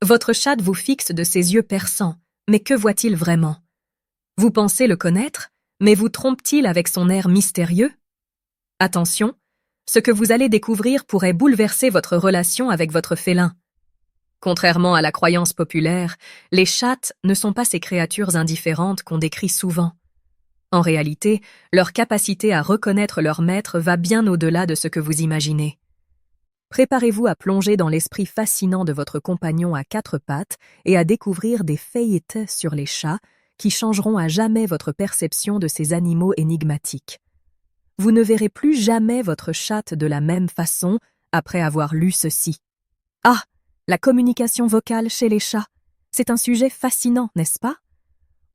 Votre chatte vous fixe de ses yeux perçants, mais que voit-il vraiment? Vous pensez le connaître, mais vous trompe-t-il avec son air mystérieux? Attention, ce que vous allez découvrir pourrait bouleverser votre relation avec votre félin. Contrairement à la croyance populaire, les chattes ne sont pas ces créatures indifférentes qu'on décrit souvent. En réalité, leur capacité à reconnaître leur maître va bien au-delà de ce que vous imaginez. Préparez-vous à plonger dans l'esprit fascinant de votre compagnon à quatre pattes et à découvrir des faits sur les chats qui changeront à jamais votre perception de ces animaux énigmatiques. Vous ne verrez plus jamais votre chatte de la même façon après avoir lu ceci. Ah, la communication vocale chez les chats. C'est un sujet fascinant, n'est-ce pas?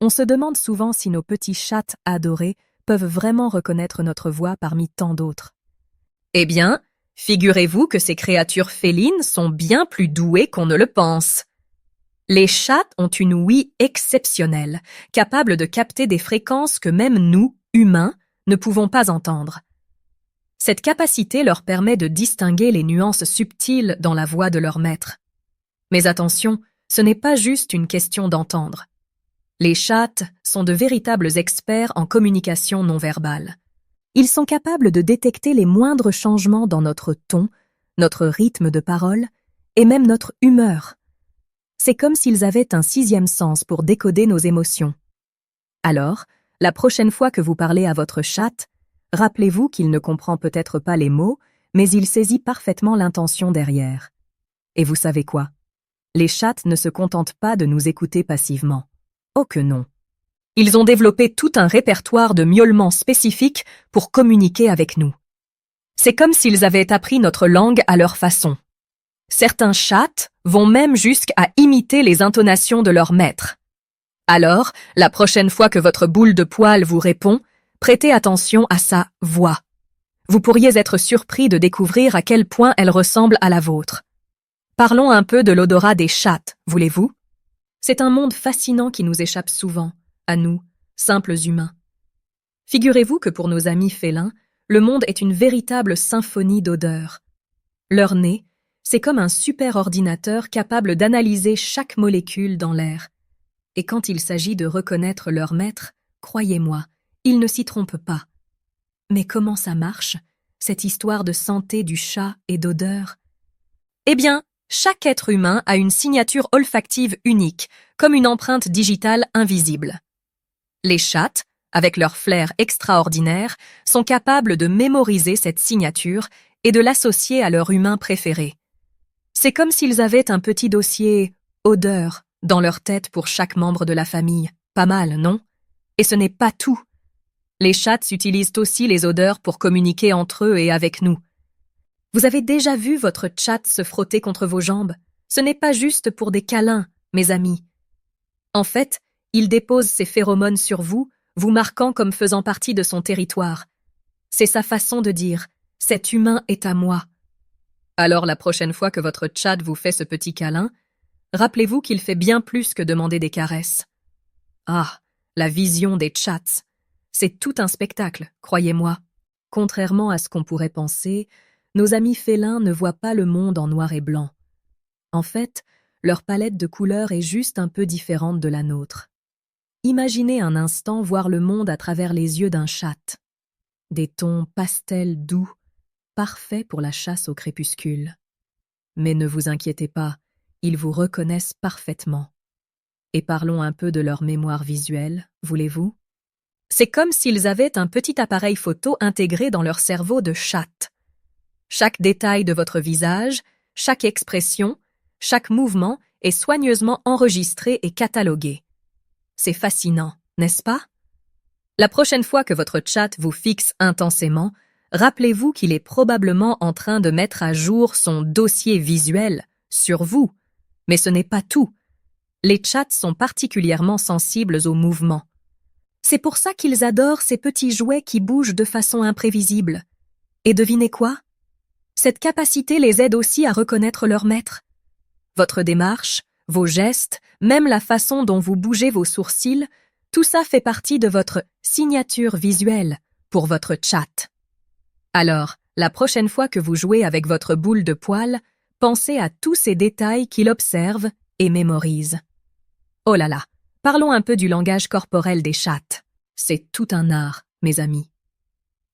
On se demande souvent si nos petits chats adorés peuvent vraiment reconnaître notre voix parmi tant d'autres. Eh bien, figurez-vous que ces créatures félines sont bien plus douées qu'on ne le pense. Les chats ont une ouïe exceptionnelle, capable de capter des fréquences que même nous, humains, ne pouvons pas entendre. Cette capacité leur permet de distinguer les nuances subtiles dans la voix de leur maître. Mais attention, ce n'est pas juste une question d'entendre. Les chats sont de véritables experts en communication non verbale. Ils sont capables de détecter les moindres changements dans notre ton, notre rythme de parole et même notre humeur. C'est comme s'ils avaient un sixième sens pour décoder nos émotions. Alors, la prochaine fois que vous parlez à votre chat, rappelez-vous qu'il ne comprend peut-être pas les mots, mais il saisit parfaitement l'intention derrière. Et vous savez quoi? Les chats ne se contentent pas de nous écouter passivement. Oh que non! Ils ont développé tout un répertoire de miaulements spécifiques pour communiquer avec nous. C'est comme s'ils avaient appris notre langue à leur façon. Certains chats vont même jusqu'à imiter les intonations de leur maître. Alors, la prochaine fois que votre boule de poil vous répond, prêtez attention à sa voix. Vous pourriez être surpris de découvrir à quel point elle ressemble à la vôtre. Parlons un peu de l'odorat des chats, voulez-vous? C'est un monde fascinant qui nous échappe souvent, à nous, simples humains. Figurez-vous que pour nos amis félins, le monde est une véritable symphonie d'odeurs. Leur nez, c'est comme un super ordinateur capable d'analyser chaque molécule dans l'air. Et quand il s'agit de reconnaître leur maître, croyez-moi, ils ne s'y trompent pas. Mais comment ça marche, cette histoire de santé du chat et d'odeur? Eh bien, chaque être humain a une signature olfactive unique, comme une empreinte digitale invisible. Les chats, avec leur flair extraordinaire, sont capables de mémoriser cette signature et de l'associer à leur humain préféré. C'est comme s'ils avaient un petit dossier « odeur » dans leur tête pour chaque membre de la famille. Pas mal, non? Et ce n'est pas tout. Les chats utilisent aussi les odeurs pour communiquer entre eux et avec nous. Vous avez déjà vu votre chat se frotter contre vos jambes? Ce n'est pas juste pour des câlins, mes amis. En fait, il dépose ses phéromones sur vous, vous marquant comme faisant partie de son territoire. C'est sa façon de dire « cet humain est à moi ». Alors la prochaine fois que votre chat vous fait ce petit câlin, rappelez-vous qu'il fait bien plus que demander des caresses. Ah, la vision des chats. C'est tout un spectacle, croyez-moi. Contrairement à ce qu'on pourrait penser, nos amis félins ne voient pas le monde en noir et blanc. En fait, leur palette de couleurs est juste un peu différente de la nôtre. Imaginez un instant voir le monde à travers les yeux d'un chat. Des tons pastels doux, parfaits pour la chasse au crépuscule. Mais ne vous inquiétez pas, ils vous reconnaissent parfaitement. Et parlons un peu de leur mémoire visuelle, voulez-vous? C'est comme s'ils avaient un petit appareil photo intégré dans leur cerveau de chat. Chaque détail de votre visage, chaque expression, chaque mouvement est soigneusement enregistré et catalogué. C'est fascinant, n'est-ce pas? La prochaine fois que votre chat vous fixe intensément, rappelez-vous qu'il est probablement en train de mettre à jour son dossier visuel sur vous. Mais ce n'est pas tout. Les chats sont particulièrement sensibles aux mouvements. C'est pour ça qu'ils adorent ces petits jouets qui bougent de façon imprévisible. Et devinez quoi? Cette capacité les aide aussi à reconnaître leur maître. Votre démarche, vos gestes, même la façon dont vous bougez vos sourcils, tout ça fait partie de votre signature visuelle pour votre chat. Alors, la prochaine fois que vous jouez avec votre boule de poil, pensez à tous ces détails qu'il observe et mémorisent. Oh là là, parlons un peu du langage corporel des chattes. C'est tout un art, mes amis.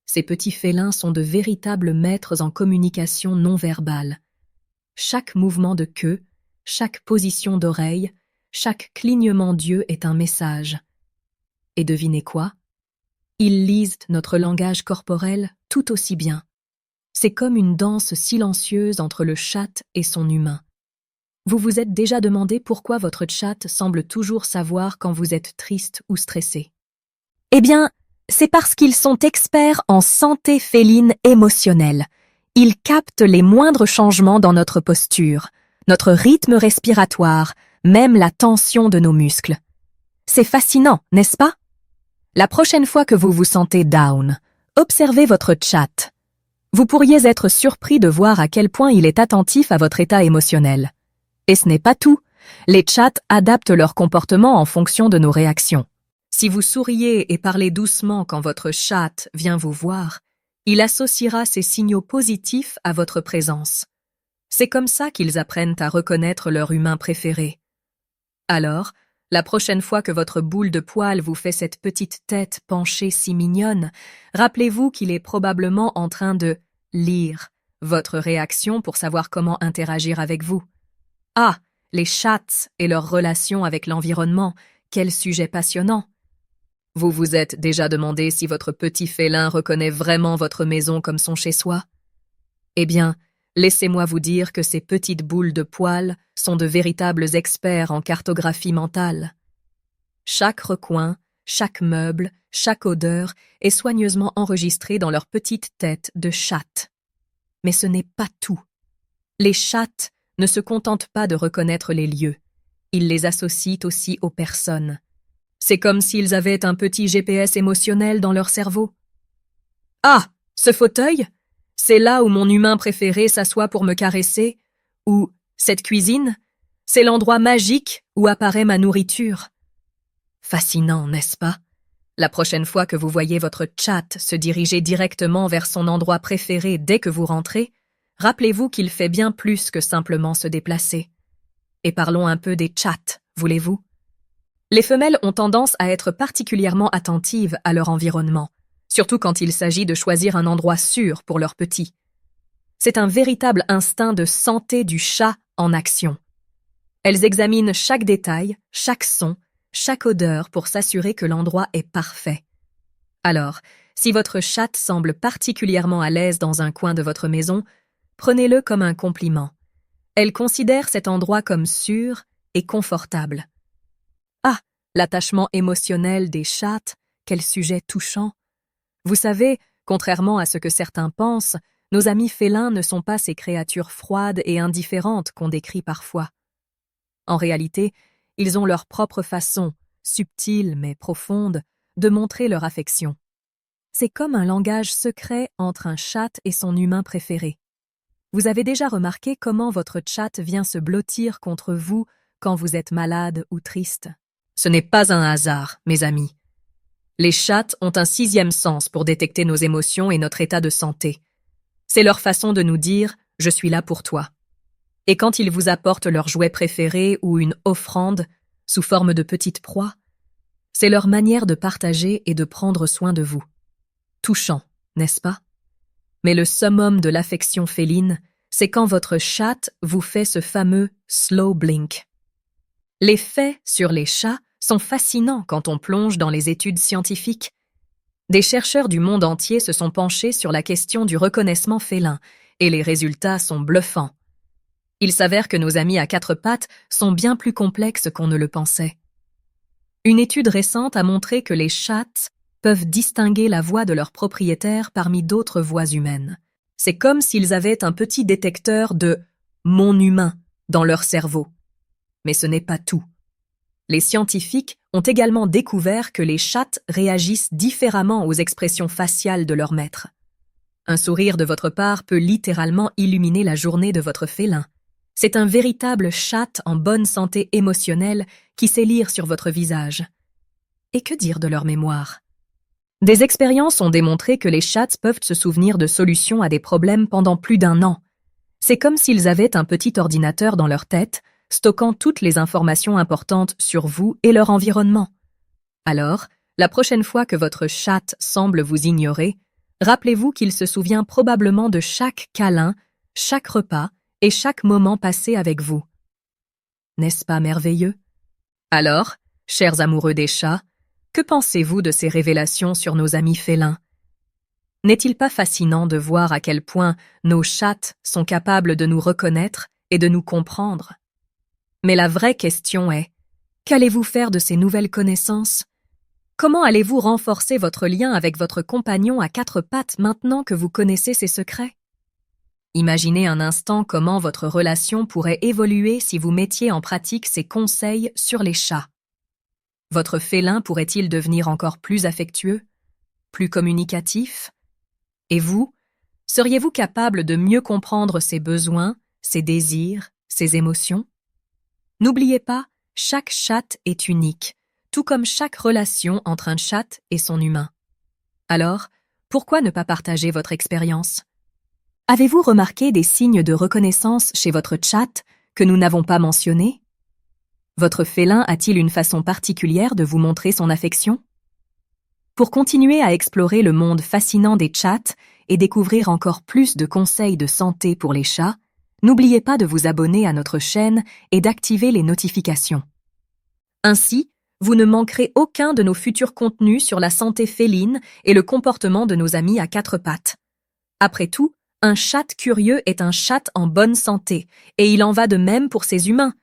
Ces petits félins sont de véritables maîtres en communication non verbale. Chaque mouvement de queue, chaque position d'oreille, chaque clignement d'yeux est un message. Et devinez quoi? Ils lisent notre langage corporel tout aussi bien. C'est comme une danse silencieuse entre le chat et son humain. Vous vous êtes déjà demandé pourquoi votre chat semble toujours savoir quand vous êtes triste ou stressé? Eh bien, c'est parce qu'ils sont experts en santé féline émotionnelle. Ils captent les moindres changements dans notre posture, notre rythme respiratoire, même la tension de nos muscles. C'est fascinant, n'est-ce pas? La prochaine fois que vous vous sentez down, observez votre chat. Vous pourriez être surpris de voir à quel point il est attentif à votre état émotionnel. Et ce n'est pas tout. Les chats adaptent leur comportement en fonction de nos réactions. Si vous souriez et parlez doucement quand votre chat vient vous voir, il associera ces signaux positifs à votre présence. C'est comme ça qu'ils apprennent à reconnaître leur humain préféré. Alors, la prochaine fois que votre boule de poil vous fait cette petite tête penchée si mignonne, rappelez-vous qu'il est probablement en train de lire votre réaction pour savoir comment interagir avec vous. Ah, les chats et leur relation avec l'environnement, quel sujet passionnant! Vous vous êtes déjà demandé si votre petit félin reconnaît vraiment votre maison comme son chez-soi? Eh bien, laissez-moi vous dire que ces petites boules de poil sont de véritables experts en cartographie mentale. Chaque recoin, chaque meuble, chaque odeur est soigneusement enregistré dans leur petite tête de chatte. Mais ce n'est pas tout. Les chattes ne se contentent pas de reconnaître les lieux. Ils les associent aussi aux personnes. C'est comme s'ils avaient un petit GPS émotionnel dans leur cerveau. Ah, ce fauteuil? C'est là où mon humain préféré s'assoit pour me caresser? Ou cette cuisine? C'est l'endroit magique où apparaît ma nourriture. Fascinant, n'est-ce pas? La prochaine fois que vous voyez votre chat se diriger directement vers son endroit préféré dès que vous rentrez, rappelez-vous qu'il fait bien plus que simplement se déplacer. Et parlons un peu des chats, voulez-vous? Les femelles ont tendance à être particulièrement attentives à leur environnement, surtout quand il s'agit de choisir un endroit sûr pour leurs petits. C'est un véritable instinct de santé du chat en action. Elles examinent chaque détail, chaque son, chaque odeur pour s'assurer que l'endroit est parfait. Alors, si votre chatte semble particulièrement à l'aise dans un coin de votre maison, prenez-le comme un compliment. Elle considère cet endroit comme sûr et confortable. Ah, l'attachement émotionnel des chats, quel sujet touchant. Vous savez, contrairement à ce que certains pensent, nos amis félins ne sont pas ces créatures froides et indifférentes qu'on décrit parfois. En réalité, ils ont leur propre façon, subtile mais profonde, de montrer leur affection. C'est comme un langage secret entre un chat et son humain préféré. Vous avez déjà remarqué comment votre chat vient se blottir contre vous quand vous êtes malade ou triste? Ce n'est pas un hasard, mes amis. Les chats ont un sixième sens pour détecter nos émotions et notre état de santé. C'est leur façon de nous dire « je suis là pour toi ». Et quand ils vous apportent leur jouet préféré ou une offrande sous forme de petite proie, c'est leur manière de partager et de prendre soin de vous. Touchant, n'est-ce pas? Mais le summum de l'affection féline, c'est quand votre chat vous fait ce fameux slow blink. Les faits sur les chats sont fascinants quand on plonge dans les études scientifiques. Des chercheurs du monde entier se sont penchés sur la question du reconnaissement félin, et les résultats sont bluffants. Il s'avère que nos amis à quatre pattes sont bien plus complexes qu'on ne le pensait. Une étude récente a montré que les chats peuvent distinguer la voix de leur propriétaire parmi d'autres voix humaines. C'est comme s'ils avaient un petit détecteur de « mon humain » dans leur cerveau. Mais ce n'est pas tout. Les scientifiques ont également découvert que les chats réagissent différemment aux expressions faciales de leur maître. Un sourire de votre part peut littéralement illuminer la journée de votre félin. C'est un véritable chat en bonne santé émotionnelle qui sait lire sur votre visage. Et que dire de leur mémoire? Des expériences ont démontré que les chats peuvent se souvenir de solutions à des problèmes pendant plus d'1 an. C'est comme s'ils avaient un petit ordinateur dans leur tête, stockant toutes les informations importantes sur vous et leur environnement. Alors, la prochaine fois que votre chat semble vous ignorer, rappelez-vous qu'il se souvient probablement de chaque câlin, chaque repas et chaque moment passé avec vous. N'est-ce pas merveilleux? Alors, chers amoureux des chats, que pensez-vous de ces révélations sur nos amis félins? N'est-il pas fascinant de voir à quel point nos chats sont capables de nous reconnaître et de nous comprendre? Mais la vraie question est, qu'allez-vous faire de ces nouvelles connaissances? Comment allez-vous renforcer votre lien avec votre compagnon à quatre pattes maintenant que vous connaissez ses secrets? Imaginez un instant comment votre relation pourrait évoluer si vous mettiez en pratique ces conseils sur les chats. Votre félin pourrait-il devenir encore plus affectueux, plus communicatif? Et vous, seriez-vous capable de mieux comprendre ses besoins, ses désirs, ses émotions? N'oubliez pas, chaque chat est unique, tout comme chaque relation entre un chat et son humain. Alors, pourquoi ne pas partager votre expérience? Avez-vous remarqué des signes de reconnaissance chez votre chat que nous n'avons pas mentionnés? Votre félin a-t-il une façon particulière de vous montrer son affection? Pour continuer à explorer le monde fascinant des chats et découvrir encore plus de conseils de santé pour les chats, n'oubliez pas de vous abonner à notre chaîne et d'activer les notifications. Ainsi, vous ne manquerez aucun de nos futurs contenus sur la santé féline et le comportement de nos amis à quatre pattes. Après tout, un chat curieux est un chat en bonne santé, et il en va de même pour ses humains,